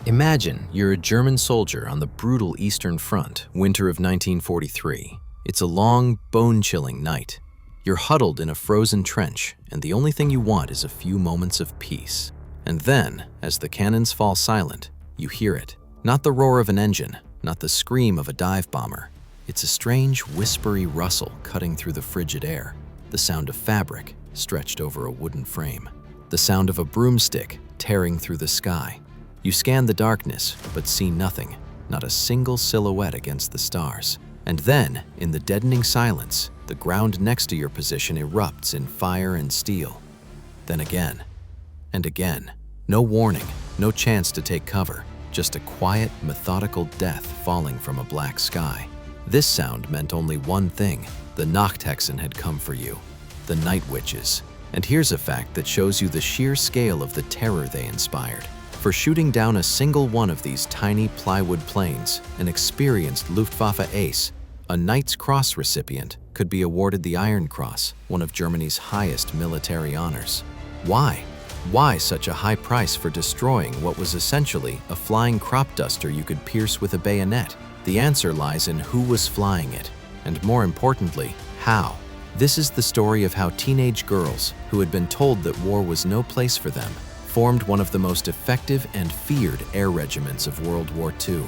Imagine you're a German soldier on the brutal Eastern Front, winter of 1943. It's a long, bone-chilling night. You're huddled in a frozen trench, and the only thing you want is a few moments of peace. And then, as the cannons fall silent, you hear it. Not the roar of an engine, not the scream of a dive bomber. It's a strange, whispery rustle cutting through the frigid air. The sound of fabric stretched over a wooden frame. The sound of a broomstick tearing through the sky. You scan the darkness, but see nothing, not a single silhouette against the stars. And then, in the deadening silence, the ground next to your position erupts in fire and steel. Then again, and again. No warning, no chance to take cover, just a quiet, methodical death falling from a black sky. This sound meant only one thing: the Nachthexen had come for you, the Night Witches. And here's a fact that shows you the sheer scale of the terror they inspired. For shooting down a single one of these tiny plywood planes, an experienced Luftwaffe ace, a Knight's Cross recipient, could be awarded the Iron Cross, one of Germany's highest military honors. Why? Why such a high price for destroying what was essentially a flying crop duster you could pierce with a bayonet? The answer lies in who was flying it, and more importantly, how. This is the story of how teenage girls, who had been told that war was no place for them, formed one of the most effective and feared air regiments of World War II.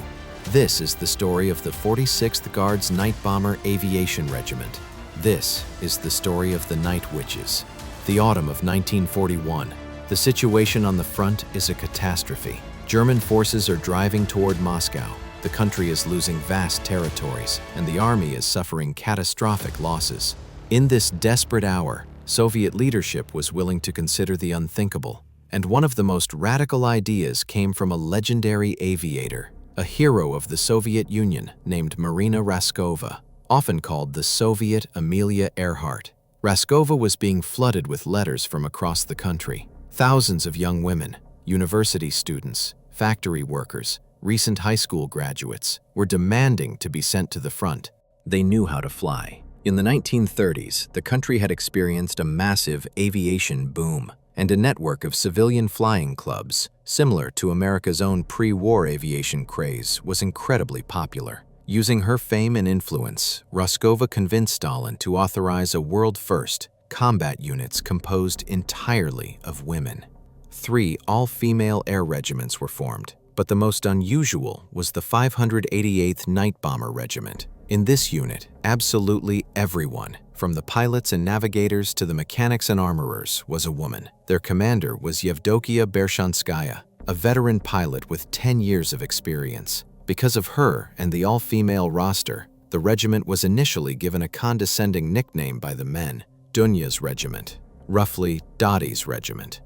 This is the story of the 46th Guards Night Bomber Aviation Regiment. This is the story of the Night Witches. The autumn of 1941. The situation on the front is a catastrophe. German forces are driving toward Moscow. The country is losing vast territories, and the army is suffering catastrophic losses. In this desperate hour, Soviet leadership was willing to consider the unthinkable. And one of the most radical ideas came from a legendary aviator, a hero of the Soviet Union named Marina Raskova, often called the Soviet Amelia Earhart. Raskova was being flooded with letters from across the country. Thousands of young women, university students, factory workers, recent high school graduates were demanding to be sent to the front. They knew how to fly. In the 1930s, the country had experienced a massive aviation boom, and a network of civilian flying clubs, similar to America's own pre-war aviation craze, was incredibly popular. Using her fame and influence, Raskova convinced Stalin to authorize a world-first: combat units composed entirely of women. 3 all-female air regiments were formed, but the most unusual was the 588th Night Bomber Regiment. In this unit, absolutely everyone, from the pilots and navigators to the mechanics and armorers, was a woman. Their commander was Yevdokia Bershanskaya, a veteran pilot with 10 years of experience. Because of her and the all-female roster, the regiment was initially given a condescending nickname by the men: Dunya's Regiment, roughly Dottie's Regiment.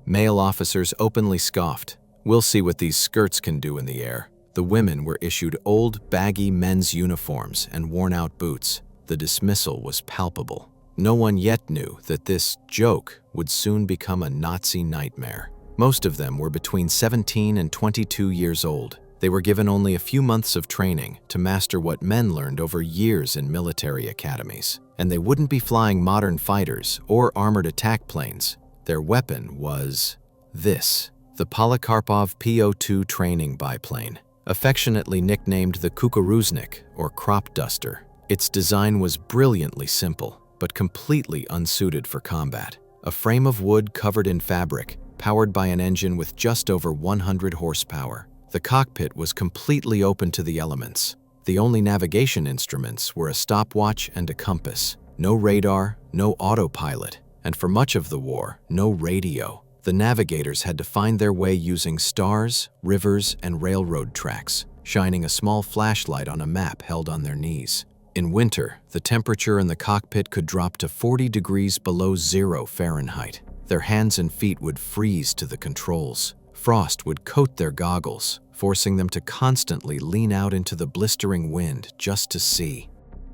Male officers openly scoffed. "We'll see what these skirts can do in the air." The women were issued old, baggy men's uniforms and worn-out boots. The dismissal was palpable. No one yet knew that this joke would soon become a Nazi nightmare. Most of them were between 17 and 22 years old. They were given only a few months of training to master what men learned over years in military academies. And they wouldn't be flying modern fighters or armored attack planes. Their weapon was this: the Polikarpov PO-2 training biplane, affectionately nicknamed the Kukuruznik, or crop duster. Its design was brilliantly simple, but completely unsuited for combat. A frame of wood covered in fabric, powered by an engine with just over 100 horsepower. The cockpit was completely open to the elements. The only navigation instruments were a stopwatch and a compass. No radar, no autopilot, and for much of the war, no radio. The navigators had to find their way using stars, rivers, and railroad tracks, shining a small flashlight on a map held on their knees. In winter, the temperature in the cockpit could drop to 40 degrees below 0 Fahrenheit. Their hands and feet would freeze to the controls. Frost would coat their goggles, forcing them to constantly lean out into the blistering wind just to see.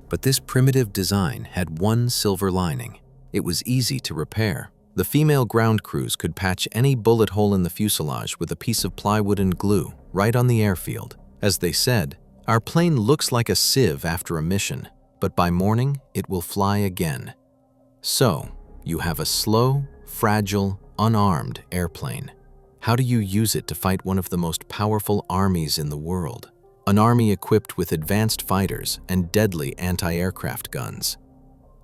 But this primitive design had one silver lining. It was easy to repair. The female ground crews could patch any bullet hole in the fuselage with a piece of plywood and glue, right on the airfield. As they said, "Our plane looks like a sieve after a mission, but by morning it will fly again." So, you have a slow, fragile, unarmed airplane. How do you use it to fight one of the most powerful armies in the world? An army equipped with advanced fighters and deadly anti-aircraft guns.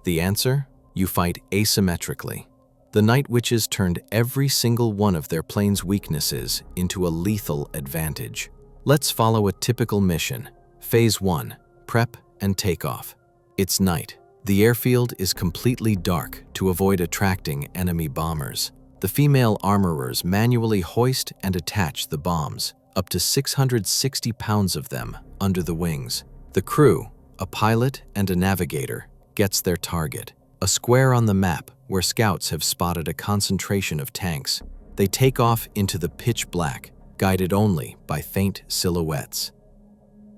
The answer? You fight asymmetrically. The Night Witches turned every single one of their planes' weaknesses into a lethal advantage. Let's follow a typical mission. Phase 1. Prep and takeoff. It's night. The airfield is completely dark to avoid attracting enemy bombers. The female armorers manually hoist and attach the bombs, up to 660 pounds of them, under the wings. The crew, a pilot and a navigator, gets their target, a square on the map where scouts have spotted a concentration of tanks. They take off into the pitch black, guided only by faint silhouettes.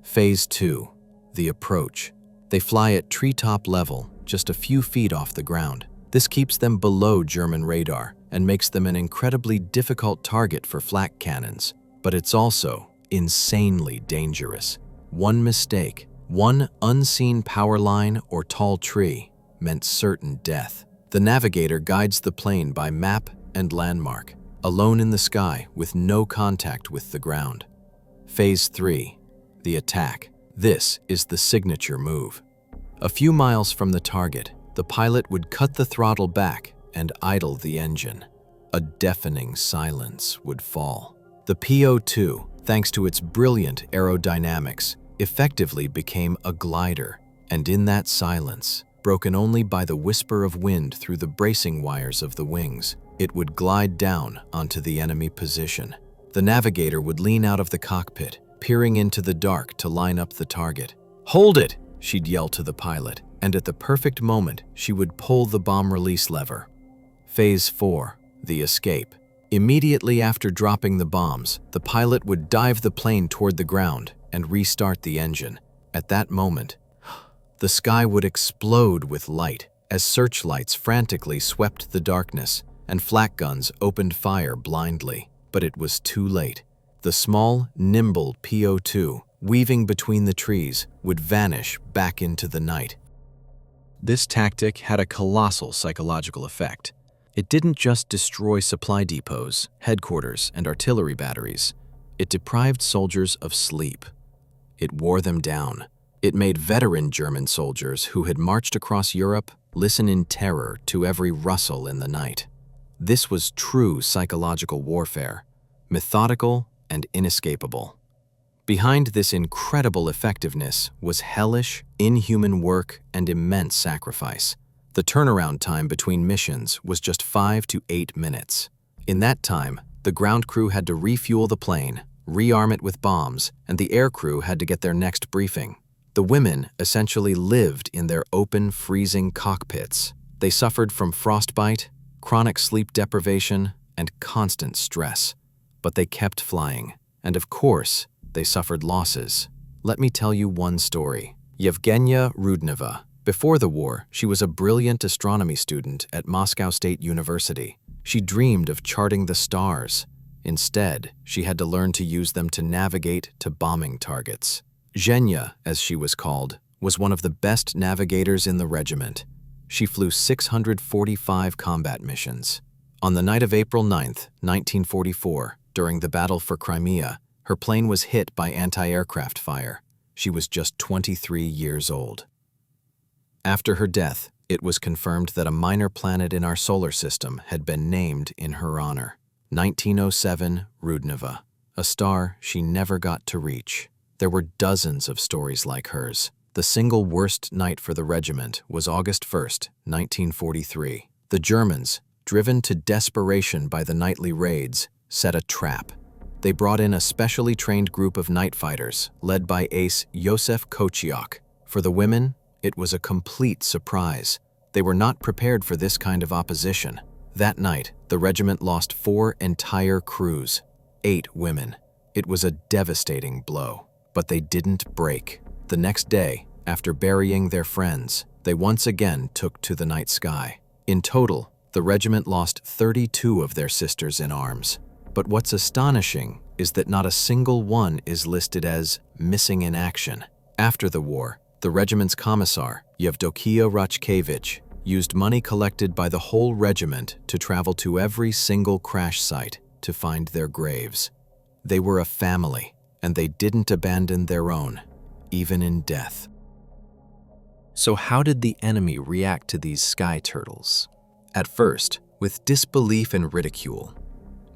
Phase 2. The approach. They fly at treetop level, just a few feet off the ground. This keeps them below German radar and makes them an incredibly difficult target for flak cannons. But it's also insanely dangerous. One mistake, one unseen power line or tall tree, meant certain death. The navigator guides the plane by map and landmark, alone in the sky with no contact with the ground. Phase 3. The attack. This is the signature move. A few miles from the target, the pilot would cut the throttle back and idle the engine. A deafening silence would fall. The PO-2, thanks to its brilliant aerodynamics, effectively became a glider, and in that silence, broken only by the whisper of wind through the bracing wires of the wings, it would glide down onto the enemy position. The navigator would lean out of the cockpit, peering into the dark to line up the target. "Hold it!" she'd yell to the pilot, and at the perfect moment, she would pull the bomb release lever. Phase 4. The escape. Immediately after dropping the bombs, the pilot would dive the plane toward the ground and restart the engine. At that moment, the sky would explode with light as searchlights frantically swept the darkness and flak guns opened fire blindly. But it was too late. The small, nimble PO-2, weaving between the trees, would vanish back into the night. This tactic had a colossal psychological effect. It didn't just destroy supply depots, headquarters, and artillery batteries. It deprived soldiers of sleep. It wore them down. It made veteran German soldiers who had marched across Europe listen in terror to every rustle in the night. This was true psychological warfare, methodical and inescapable. Behind this incredible effectiveness was hellish, inhuman work and immense sacrifice. The turnaround time between missions was just 5 to 8 minutes. In that time, the ground crew had to refuel the plane, rearm it with bombs, and the air crew had to get their next briefing. The women essentially lived in their open, freezing cockpits. They suffered from frostbite, chronic sleep deprivation, and constant stress. But they kept flying. And of course, they suffered losses. Let me tell you one story. Yevgenia Rudneva. Before the war, she was a brilliant astronomy student at Moscow State University. She dreamed of charting the stars. Instead, she had to learn to use them to navigate to bombing targets. Zhenya, as she was called, was one of the best navigators in the regiment. She flew 645 combat missions. On the night of April 9, 1944, during the battle for Crimea, her plane was hit by anti-aircraft fire. She was just 23 years old. After her death, it was confirmed that a minor planet in our solar system had been named in her honor. 1907 Rudneva, a star she never got to reach. There were dozens of stories like hers. The single worst night for the regiment was August 1, 1943. The Germans, driven to desperation by the nightly raids, set a trap. They brought in a specially trained group of night fighters, led by ace Josef Kochiok. For the women, it was a complete surprise. They were not prepared for this kind of opposition. That night, the regiment lost 4 entire crews, 8 women. It was a devastating blow, but they didn't break. The next day, after burying their friends, they once again took to the night sky. In total, the regiment lost 32 of their sisters in arms. But what's astonishing is that not a single one is listed as missing in action. After the war, the regiment's commissar, Yevdokia Rachkevich, used money collected by the whole regiment to travel to every single crash site. to find their graves. They were a family, and they didn't abandon their own, even in death. So how did the enemy react to these sky turtles? At first, with disbelief and ridicule.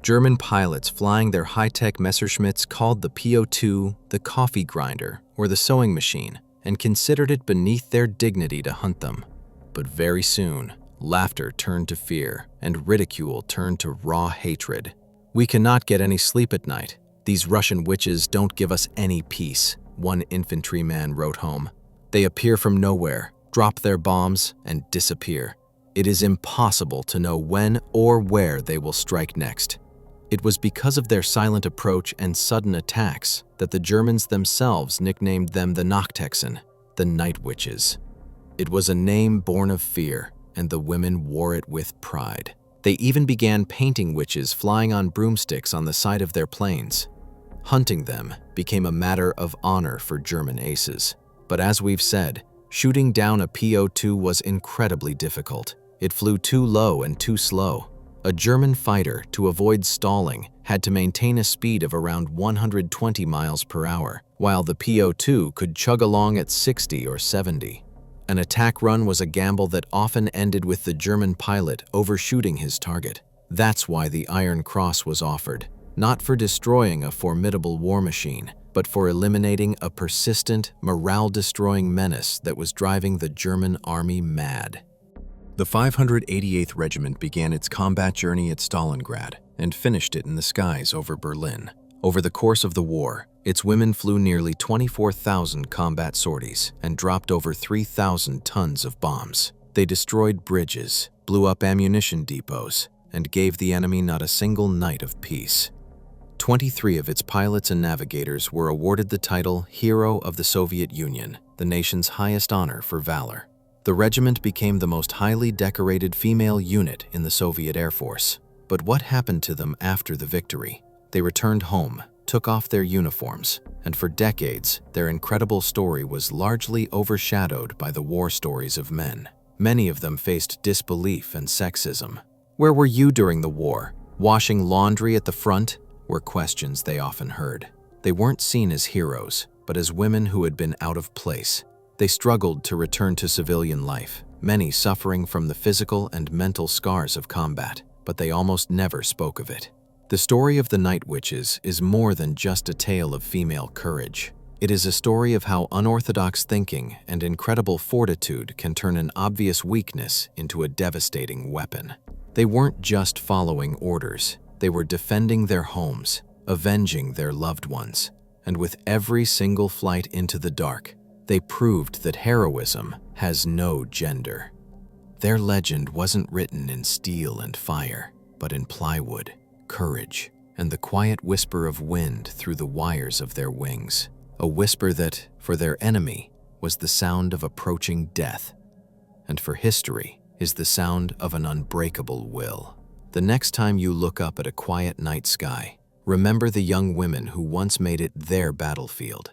German pilots flying their high-tech Messerschmitts called the PO-2 the coffee grinder or the sewing machine and considered it beneath their dignity to hunt them. But very soon, laughter turned to fear and ridicule turned to raw hatred. "We cannot get any sleep at night. These Russian witches don't give us any peace," one infantryman wrote home. "They appear from nowhere, drop their bombs, and disappear. It is impossible to know when or where they will strike next." It was because of their silent approach and sudden attacks that the Germans themselves nicknamed them the Nachthexen, the Night Witches. It was a name born of fear, and the women wore it with pride. They even began painting witches flying on broomsticks on the side of their planes. Hunting them became a matter of honor for German aces. But as we've said, shooting down a PO-2 was incredibly difficult. It flew too low and too slow. A German fighter, to avoid stalling, had to maintain a speed of around 120 miles per hour, while the PO-2 could chug along at 60 or 70. An attack run was a gamble that often ended with the German pilot overshooting his target. That's why the Iron Cross was offered, not for destroying a formidable war machine, but for eliminating a persistent, morale-destroying menace that was driving the German army mad. The 588th Regiment began its combat journey at Stalingrad and finished it in the skies over Berlin. Over the course of the war, its women flew nearly 24,000 combat sorties and dropped over 3,000 tons of bombs. They destroyed bridges, blew up ammunition depots, and gave the enemy not a single night of peace. 23 of its pilots and navigators were awarded the title Hero of the Soviet Union, the nation's highest honor for valor. The regiment became the most highly decorated female unit in the Soviet Air Force. But what happened to them after the victory? They returned home, took off their uniforms, and for decades, their incredible story was largely overshadowed by the war stories of men. Many of them faced disbelief and sexism. "Where were you during the war? Washing laundry at the front?" were questions they often heard. They weren't seen as heroes, but as women who had been out of place. They struggled to return to civilian life, many suffering from the physical and mental scars of combat, but they almost never spoke of it. The story of the Night Witches is more than just a tale of female courage. It is a story of how unorthodox thinking and incredible fortitude can turn an obvious weakness into a devastating weapon. They weren't just following orders, they were defending their homes, avenging their loved ones, and with every single flight into the dark, they proved that heroism has no gender. Their legend wasn't written in steel and fire, but in plywood, courage, and the quiet whisper of wind through the wires of their wings. A whisper that, for their enemy, was the sound of approaching death, and for history is the sound of an unbreakable will. The next time you look up at a quiet night sky, remember the young women who once made it their battlefield.